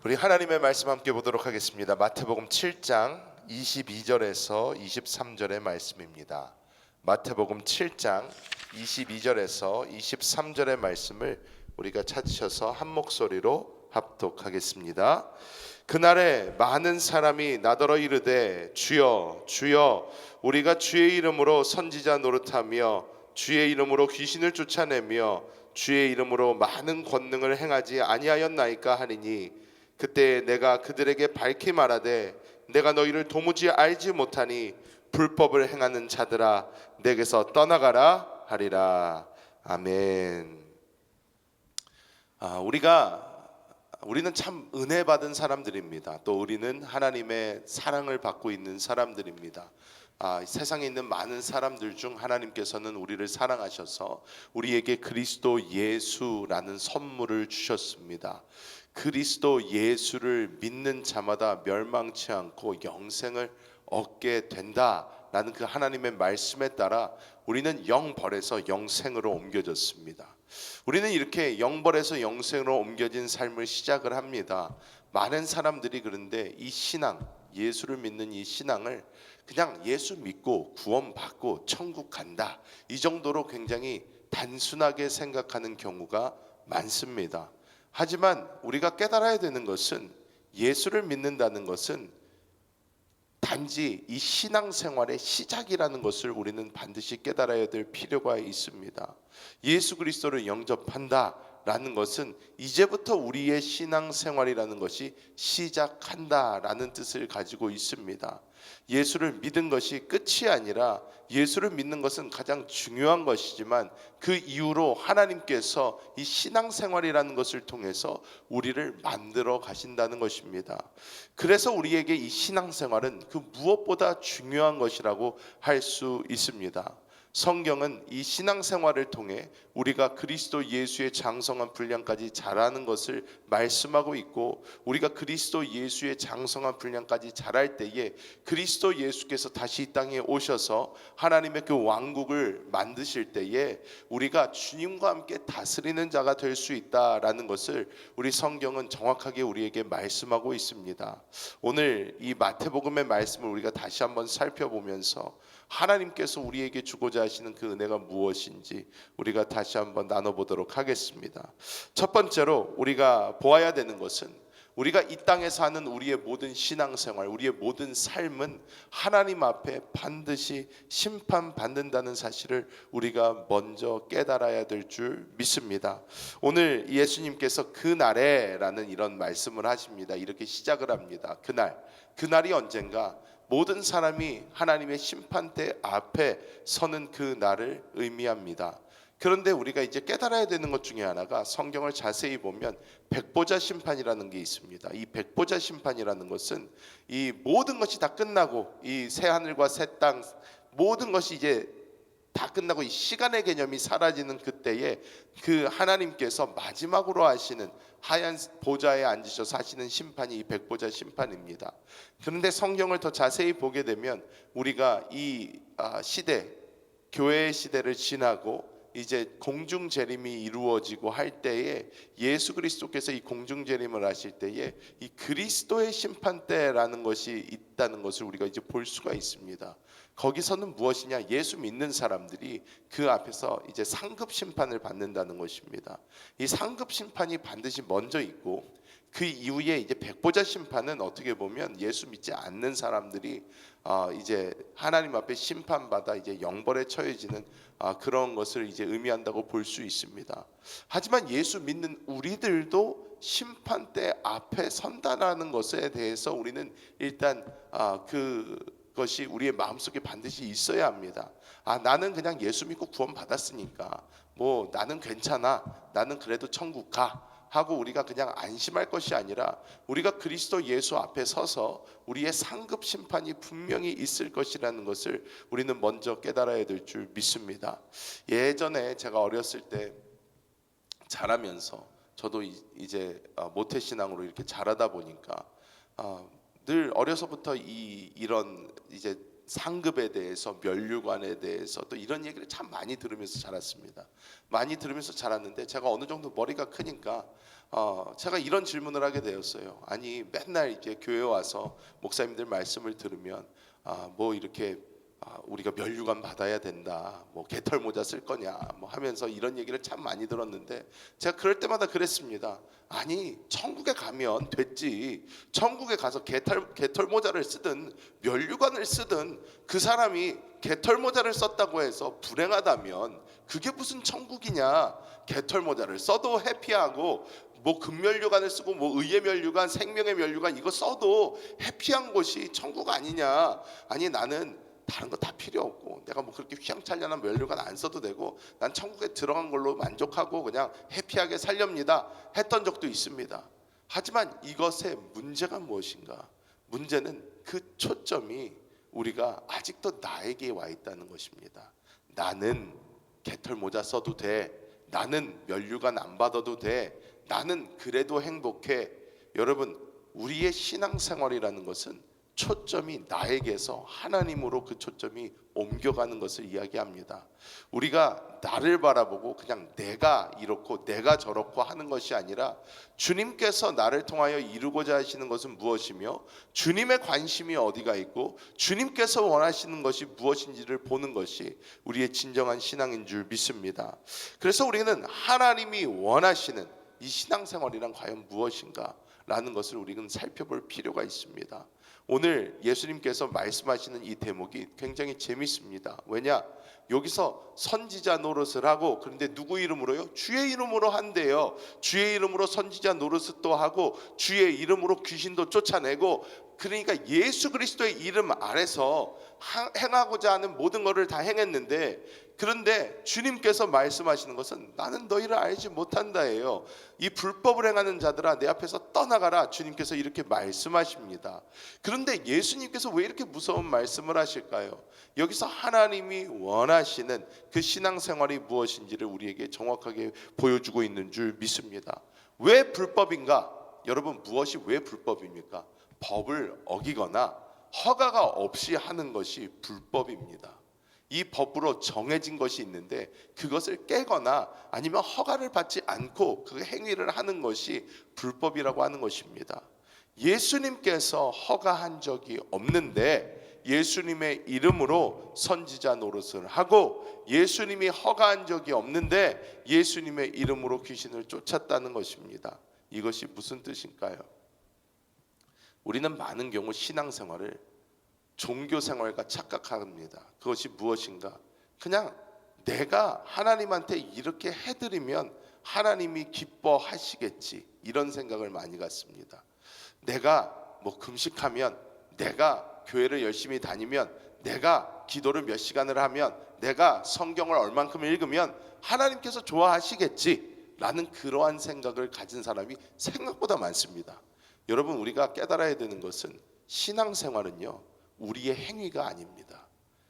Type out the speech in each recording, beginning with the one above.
우리 하나님의 말씀 함께 보도록 하겠습니다. 마태복음 7장 22절에서 23절의 말씀입니다. 마태복음 7장 22절에서 23절의 말씀을 우리가 찾으셔서 한 목소리로 합독하겠습니다. 그날에 많은 사람이 나더러 이르되 주여 주여 우리가 주의 이름으로 선지자 노릇하며 주의 이름으로 귀신을 쫓아내며 주의 이름으로 많은 권능을 행하지 아니하였나이까 하니니 그때 내가 그들에게 밝히 말하되 내가 너희를 도무지 알지 못하니 불법을 행하는 자들아 내게서 떠나가라 하리라. 아멘. 우리는 참 은혜 받은 사람들입니다. 또 우리는 하나님의 사랑을 받고 있는 사람들입니다. 세상에 있는 많은 사람들 중 하나님께서는 우리를 사랑하셔서 우리에게 그리스도 예수라는 선물을 주셨습니다. 그리스도 예수를 믿는 자마다 멸망치 않고 영생을 얻게 된다라는 그 하나님의 말씀에 따라 우리는 영벌에서 영생으로 옮겨졌습니다. 우리는 이렇게 영벌에서 영생으로 옮겨진 삶을 시작을 합니다. 많은 사람들이 그런데 이 신앙, 예수를 믿는 이 신앙을 그냥 예수 믿고 구원받고 천국 간다, 이 정도로 굉장히 단순하게 생각하는 경우가 많습니다. 하지만 우리가 깨달아야 되는 것은 예수를 믿는다는 것은 단지 이 신앙생활의 시작이라는 것을 우리는 반드시 깨달아야 될 필요가 있습니다. 예수 그리스도를 영접한다라는 것은 이제부터 우리의 신앙생활이라는 것이 시작한다라는 뜻을 가지고 있습니다. 예수를 믿은 것이 끝이 아니라 예수를 믿는 것은 가장 중요한 것이지만 그 이후로 하나님께서 이 신앙생활이라는 것을 통해서 우리를 만들어 가신다는 것입니다. 그래서 우리에게 이 신앙생활은 그 무엇보다 중요한 것이라고 할 수 있습니다. 성경은 이 신앙생활을 통해 우리가 그리스도 예수의 장성한 분량까지 자라는 것을 말씀하고 있고, 우리가 그리스도 예수의 장성한 분량까지 자랄 때에 그리스도 예수께서 다시 이 땅에 오셔서 하나님의 그 왕국을 만드실 때에 우리가 주님과 함께 다스리는 자가 될 수 있다라는 것을 우리 성경은 정확하게 우리에게 말씀하고 있습니다. 오늘 이 마태복음의 말씀을 우리가 다시 한번 살펴보면서 하나님께서 우리에게 주고자 하시는 그 은혜가 무엇인지 우리가 다시 한번 나눠보도록 하겠습니다. 첫 번째로 우리가 보아야 되는 것은 우리가 이 땅에서 하는 우리의 모든 신앙생활, 우리의 모든 삶은 하나님 앞에 반드시 심판받는다는 사실을 우리가 먼저 깨달아야 될 줄 믿습니다. 오늘 예수님께서 그날에라는 이런 말씀을 하십니다. 이렇게 시작을 합니다. 그날이 언젠가 모든 사람이 하나님의 심판대 앞에 서는 그 날을 의미합니다. 그런데 우리가 이제 깨달아야 되는 것 중에 하나가, 성경을 자세히 보면 백보자 심판이라는 게 있습니다. 이 백보자 심판이라는 것은 이 모든 것이 다 끝나고 이 새 하늘과 새 땅 모든 것이 이제 다 끝나고 이 시간의 개념이 사라지는 그때에 그 하나님께서 마지막으로 하시는 하얀 보좌에 앉으셔서 하시는 심판이 이 백보자 심판입니다. 그런데 성경을 더 자세히 보게 되면 우리가 이 시대, 교회의 시대를 지나고 이제 공중 재림이 이루어지고 할 때에 예수 그리스도께서 이 공중 재림을 하실 때에 이 그리스도의 심판대라는 것이 있다는 것을 우리가 이제 볼 수가 있습니다. 거기서는 무엇이냐? 예수 믿는 사람들이 그 앞에서 이제 상급 심판을 받는다는 것입니다. 이 상급 심판이 반드시 먼저 있고, 그 이후에 이제 백보자 심판은 어떻게 보면 예수 믿지 않는 사람들이 이제 하나님 앞에 심판받아 이제 영벌에 처해지는 그런 것을 이제 의미한다고 볼 수 있습니다. 하지만 예수 믿는 우리들도 심판대 앞에 선다라는 것에 대해서 우리는 일단 그것이 우리의 마음속에 반드시 있어야 합니다. 나는 그냥 예수 믿고 구원 받았으니까 뭐 나는 괜찮아, 나는 그래도 천국 가 하고 우리가 그냥 안심할 것이 아니라, 우리가 그리스도 예수 앞에 서서 우리의 상급 심판이 분명히 있을 것이라는 것을 우리는 먼저 깨달아야 될 줄 믿습니다. 예전에 제가 어렸을 때 자라면서 저도 이제 모태신앙으로 이렇게 자라다 보니까 늘 어려서부터 이런 이제 상급에 대해서, 멸류관에 대해서 또 이런 얘기를 참 많이 들으면서 자랐습니다. 많이 들으면서 자랐는데 제가 어느 정도 머리가 크니까 제가 이런 질문을 하게 되었어요. 아니 맨날 이제 교회 와서 목사님들 말씀을 들으면 뭐 이렇게 우리가 면류관 받아야 된다, 뭐 개털 모자 쓸 거냐, 뭐 하면서 이런 얘기를 참 많이 들었는데 제가 그럴 때마다 그랬습니다. 아니 천국에 가면 됐지. 천국에 가서 개털 모자를 쓰든 면류관을 쓰든 그 사람이 개털 모자를 썼다고 해서 불행하다면 그게 무슨 천국이냐. 개털 모자를 써도 해피하고 뭐 금면류관을 쓰고 뭐 의의 면류관, 생명의 면류관 이거 써도 해피한 곳이 천국 아니냐. 아니 나는 다른 거 다 필요 없고 내가 뭐 그렇게 휘황찬란한 면류관 안 써도 되고 난 천국에 들어간 걸로 만족하고 그냥 해피하게 살렵니다 했던 적도 있습니다. 하지만 이것의 문제가 무엇인가? 문제는 그 초점이 우리가 아직도 나에게 와 있다는 것입니다. 나는 개털 모자 써도 돼. 나는 면류관 안 받아도 돼. 나는 그래도 행복해. 여러분, 우리의 신앙생활이라는 것은 초점이 나에게서 하나님으로 그 초점이 옮겨가는 것을 이야기합니다. 우리가 나를 바라보고 그냥 내가 이렇고 내가 저렇고 하는 것이 아니라 주님께서 나를 통하여 이루고자 하시는 것은 무엇이며 주님의 관심이 어디가 있고 주님께서 원하시는 것이 무엇인지를 보는 것이 우리의 진정한 신앙인 줄 믿습니다. 그래서 우리는 하나님이 원하시는 이 신앙생활이란 과연 무엇인가 라는 것을 우리는 살펴볼 필요가 있습니다. 오늘 예수님께서 말씀하시는 이 대목이 굉장히 재밌습니다. 왜냐? 여기서 선지자 노릇을 하고, 그런데 누구 이름으로요? 주의 이름으로 한대요. 주의 이름으로 선지자 노릇을 또 하고 주의 이름으로 귀신도 쫓아내고, 그러니까 예수 그리스도의 이름 아래서 행하고자 하는 모든 것을 다 행했는데, 그런데 주님께서 말씀하시는 것은 나는 너희를 알지 못한다예요. 이 불법을 행하는 자들아 내 앞에서 떠나가라. 주님께서 이렇게 말씀하십니다. 그런데 예수님께서 왜 이렇게 무서운 말씀을 하실까요? 여기서 하나님이 원하시는 그 신앙생활이 무엇인지를 우리에게 정확하게 보여주고 있는 줄 믿습니다. 왜 불법인가? 여러분, 무엇이 왜 불법입니까? 법을 어기거나 허가가 없이 하는 것이 불법입니다. 이 법으로 정해진 것이 있는데 그것을 깨거나 아니면 허가를 받지 않고 그 행위를 하는 것이 불법이라고 하는 것입니다. 예수님께서 허가한 적이 없는데 예수님의 이름으로 선지자 노릇을 하고, 예수님이 허가한 적이 없는데 예수님의 이름으로 귀신을 쫓았다는 것입니다. 이것이 무슨 뜻일까요? 우리는 많은 경우 신앙생활을 종교생활과 착각합니다. 그것이 무엇인가? 그냥 내가 하나님한테 이렇게 해드리면 하나님이 기뻐하시겠지, 이런 생각을 많이 갖습니다. 내가 뭐 금식하면, 내가 교회를 열심히 다니면, 내가 기도를 몇 시간을 하면, 내가 성경을 얼만큼 읽으면 하나님께서 좋아하시겠지 라는 그러한 생각을 가진 사람이 생각보다 많습니다. 여러분, 우리가 깨달아야 되는 것은 신앙생활은요 우리의 행위가 아닙니다.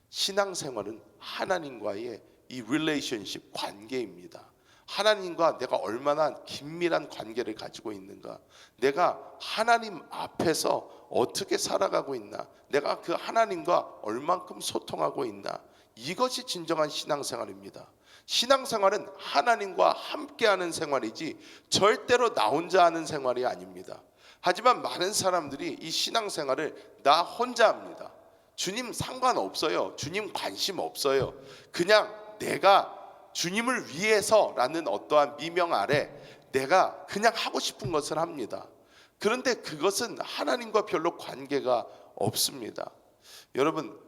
신앙생활은 하나님과의 이 릴레이션십, 관계입니다. 하나님과 내가 얼마나 긴밀한 관계를 가지고 있는가, 내가 하나님 앞에서 어떻게 살아가고 있나, 내가 그 하나님과 얼만큼 소통하고 있나, 이것이 진정한 신앙생활입니다. 신앙생활은 하나님과 함께하는 생활이지 절대로 나 혼자 하는 생활이 아닙니다. 하지만 많은 사람들이 이 신앙생활을 나 혼자 합니다. 주님 상관없어요. 주님 관심 없어요. 그냥 내가 주님을 위해서라는 어떠한 미명 아래 내가 그냥 하고 싶은 것을 합니다. 그런데 그것은 하나님과 별로 관계가 없습니다. 여러분,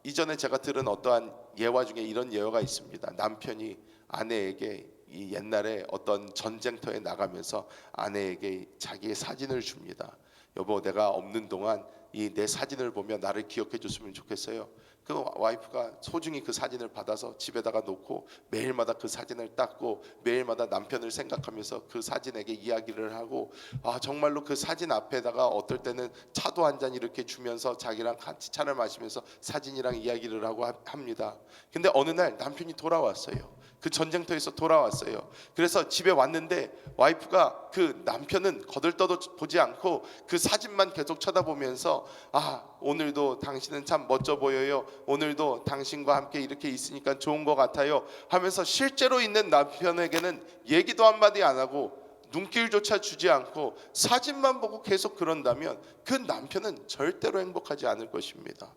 이전에 제가 들은 어떠한 예화 중에 이런 예화가 있습니다. 남편이 아내에게 이 옛날에 어떤 전쟁터에 나가면서 아내에게 자기의 사진을 줍니다. 여보, 내가 없는 동안 이 내 사진을 보며 나를 기억해 줬으면 좋겠어요. 그 와이프가 소중히 그 사진을 받아서 집에다가 놓고 매일마다 그 사진을 닦고 매일마다 남편을 생각하면서 그 사진에게 이야기를 하고, 정말로 그 사진 앞에다가 어떨 때는 차도 한 잔 이렇게 주면서 자기랑 같이 차를 마시면서 사진이랑 이야기를 하고 합니다. 근데 어느 날 남편이 돌아왔어요. 그 전쟁터에서 돌아왔어요. 그래서 집에 왔는데 와이프가 그 남편은 거들떠도 보지 않고 그 사진만 계속 쳐다보면서, 오늘도 당신은 참 멋져 보여요. 오늘도 당신과 함께 이렇게 있으니까 좋은 것 같아요 하면서 실제로 있는 남편에게는 얘기도 한마디 안 하고 눈길조차 주지 않고 사진만 보고 계속 그런다면 그 남편은 절대로 행복하지 않을 것입니다.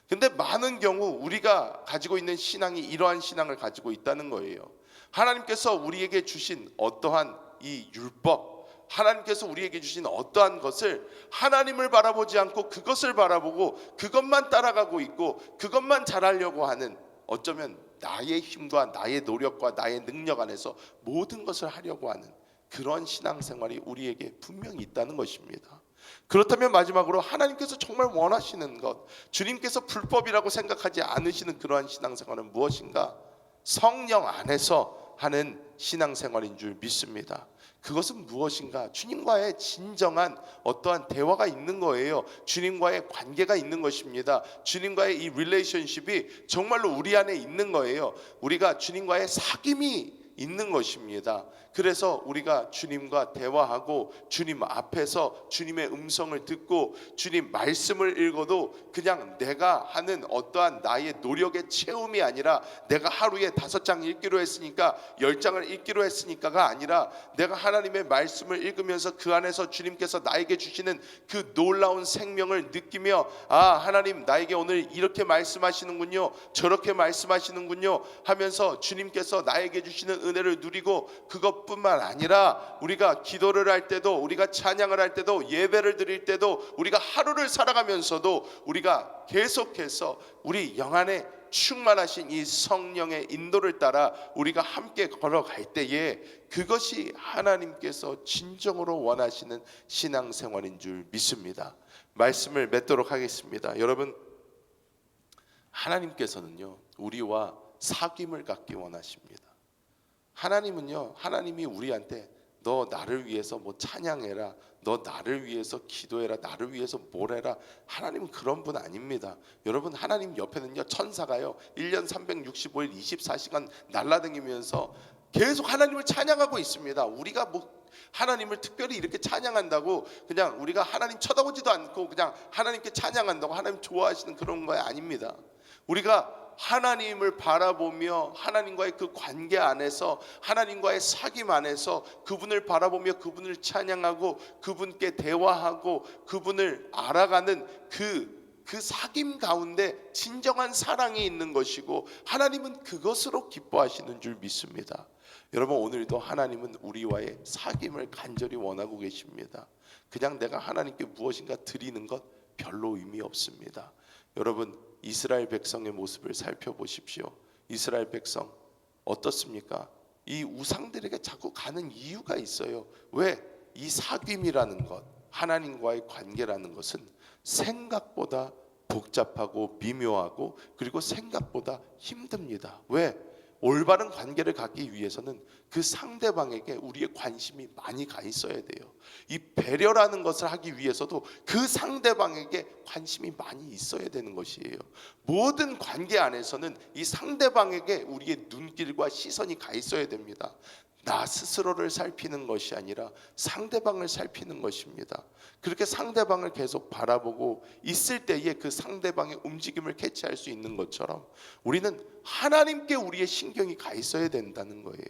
근데 많은 경우 우리가 가지고 있는 신앙이 이러한 신앙을 가지고 있다는 거예요. 하나님께서 우리에게 주신 어떠한 이 율법, 하나님께서 우리에게 주신 어떠한 것을 하나님을 바라보지 않고 그것을 바라보고 그것만 따라가고 있고 그것만 잘하려고 하는, 어쩌면 나의 힘과 나의 노력과 나의 능력 안에서 모든 것을 하려고 하는 그런 신앙생활이 우리에게 분명히 있다는 것입니다. 그렇다면 마지막으로 하나님께서 정말 원하시는 것, 주님께서 불법이라고 생각하지 않으시는 그러한 신앙생활은 무엇인가? 성령 안에서 하는 신앙생활인 줄 믿습니다. 그것은 무엇인가? 주님과의 진정한 어떠한 대화가 있는 거예요. 주님과의 관계가 있는 것입니다. 주님과의 이 릴레이션십이 정말로 우리 안에 있는 거예요. 우리가 주님과의 사귐이 있는 것입니다. 그래서 우리가 주님과 대화하고 주님 앞에서 주님의 음성을 듣고 주님 말씀을 읽어도 그냥 내가 하는 어떠한 나의 노력의 채움이 아니라, 내가 하루에 5장 읽기로 했으니까 10장을 읽기로 했으니까가 아니라, 내가 하나님의 말씀을 읽으면서 그 안에서 주님께서 나에게 주시는 그 놀라운 생명을 느끼며, 아, 하나님 나에게 오늘 이렇게 말씀하시는군요, 저렇게 말씀하시는군요 하면서 주님께서 나에게 주시는 은혜를 누리고, 그것뿐만 아니라 우리가 기도를 할 때도, 우리가 찬양을 할 때도, 예배를 드릴 때도, 우리가 하루를 살아가면서도 우리가 계속해서 우리 영 안에 충만하신 이 성령의 인도를 따라 우리가 함께 걸어갈 때에 그것이 하나님께서 진정으로 원하시는 신앙생활인 줄 믿습니다. 말씀을 맺도록 하겠습니다. 여러분, 하나님께서는요 우리와 사귐을 갖기 원하십니다. 하나님은요, 하나님이 우리한테 너 나를 위해서 뭐 찬양해라, 너 나를 위해서 기도해라, 나를 위해서 뭘 해라, 하나님은 그런 분 아닙니다. 여러분, 하나님 옆에는요 천사가요 1년 365일 24시간 날아다니면서 계속 하나님을 찬양하고 있습니다. 우리가 뭐 하나님을 특별히 이렇게 찬양한다고 그냥 우리가 하나님 쳐다보지도 않고 그냥 하나님께 찬양한다고 하나님 좋아하시는 그런 거 아닙니다. 우리가 하나님을 바라보며 하나님과의 그 관계 안에서, 하나님과의 사귐 안에서 그분을 바라보며 그분을 찬양하고 그분께 대화하고 그분을 알아가는 그 사귐 가운데 진정한 사랑이 있는 것이고, 하나님은 그것으로 기뻐하시는 줄 믿습니다. 여러분, 오늘도 하나님은 우리와의 사귐을 간절히 원하고 계십니다. 그냥 내가 하나님께 무엇인가 드리는 것 별로 의미 없습니다. 여러분, 이스라엘 백성의 모습을 살펴보십시오. 이스라엘 백성 어떻습니까? 이 우상들에게 자꾸 가는 이유가 있어요. 왜? 이 사귐이라는 것, 하나님과의 관계라는 것은 생각보다 복잡하고 미묘하고 그리고 생각보다 힘듭니다. 왜? 올바른 관계를 갖기 위해서는 그 상대방에게 우리의 관심이 많이 가 있어야 돼요. 이 배려라는 것을 하기 위해서도 그 상대방에게 관심이 많이 있어야 되는 것이에요. 모든 관계 안에서는 이 상대방에게 우리의 눈길과 시선이 가 있어야 됩니다. 나 스스로를 살피는 것이 아니라 상대방을 살피는 것입니다. 그렇게 상대방을 계속 바라보고 있을 때에 그 상대방의 움직임을 캐치할 수 있는 것처럼 우리는 하나님께 우리의 신경이 가 있어야 된다는 거예요.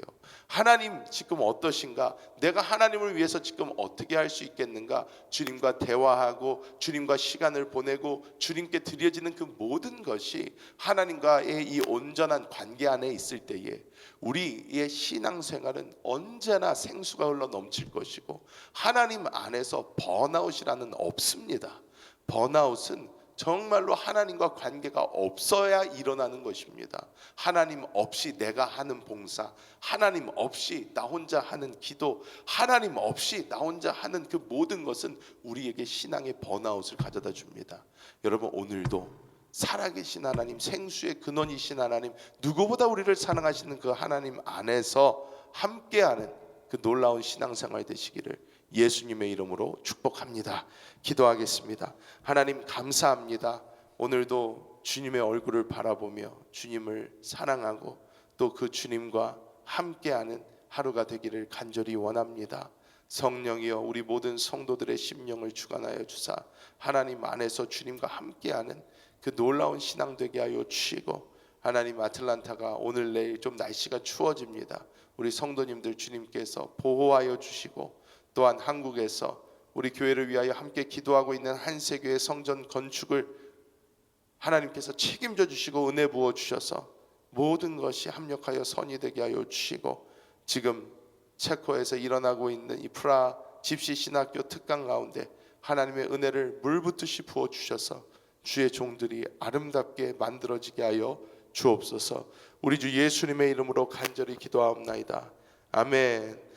하나님 지금 어떠신가? 내가 하나님을 위해서 지금 어떻게 할 수 있겠는가? 주님과 대화하고 주님과 시간을 보내고 주님께 드려지는 그 모든 것이 하나님과의 이 온전한 관계 안에 있을 때에 우리의 신앙생활은 언제나 생수가 흘러 넘칠 것이고, 하나님 안에서 번아웃이라는 없습니다. 번아웃은 정말로 하나님과 관계가 없어야 일어나는 것입니다. 하나님 없이 내가 하는 봉사, 하나님 없이 나 혼자 하는 기도, 하나님 없이 나 혼자 하는 그 모든 것은 우리에게 신앙의 번아웃을 가져다 줍니다. 여러분, 오늘도 살아계신 하나님, 생수의 근원이신 하나님, 누구보다 우리를 사랑하시는 그 하나님 안에서 함께하는 그 놀라운 신앙생활 되시기를 예수님의 이름으로 축복합니다. 기도하겠습니다. 하나님, 감사합니다. 오늘도 주님의 얼굴을 바라보며 주님을 사랑하고 또 그 주님과 함께하는 하루가 되기를 간절히 원합니다. 성령이여, 우리 모든 성도들의 심령을 주관하여 주사 하나님 안에서 주님과 함께하는 그 놀라운 신앙 되게 하여 주시고, 하나님, 아틀란타가 오늘 내일 좀 날씨가 추워집니다. 우리 성도님들 주님께서 보호하여 주시고, 또한 한국에서 우리 교회를 위하여 함께 기도하고 있는 한세교회 성전 건축을 하나님께서 책임져 주시고 은혜 부어 주셔서 모든 것이 합력하여 선이 되게 하여 주시고, 지금 체코에서 일어나고 있는 이 프라 집시 신학교 특강 가운데 하나님의 은혜를 물붓듯이 부어 주셔서 주의 종들이 아름답게 만들어지게 하여 주옵소서. 우리 주 예수님의 이름으로 간절히 기도하옵나이다. 아멘.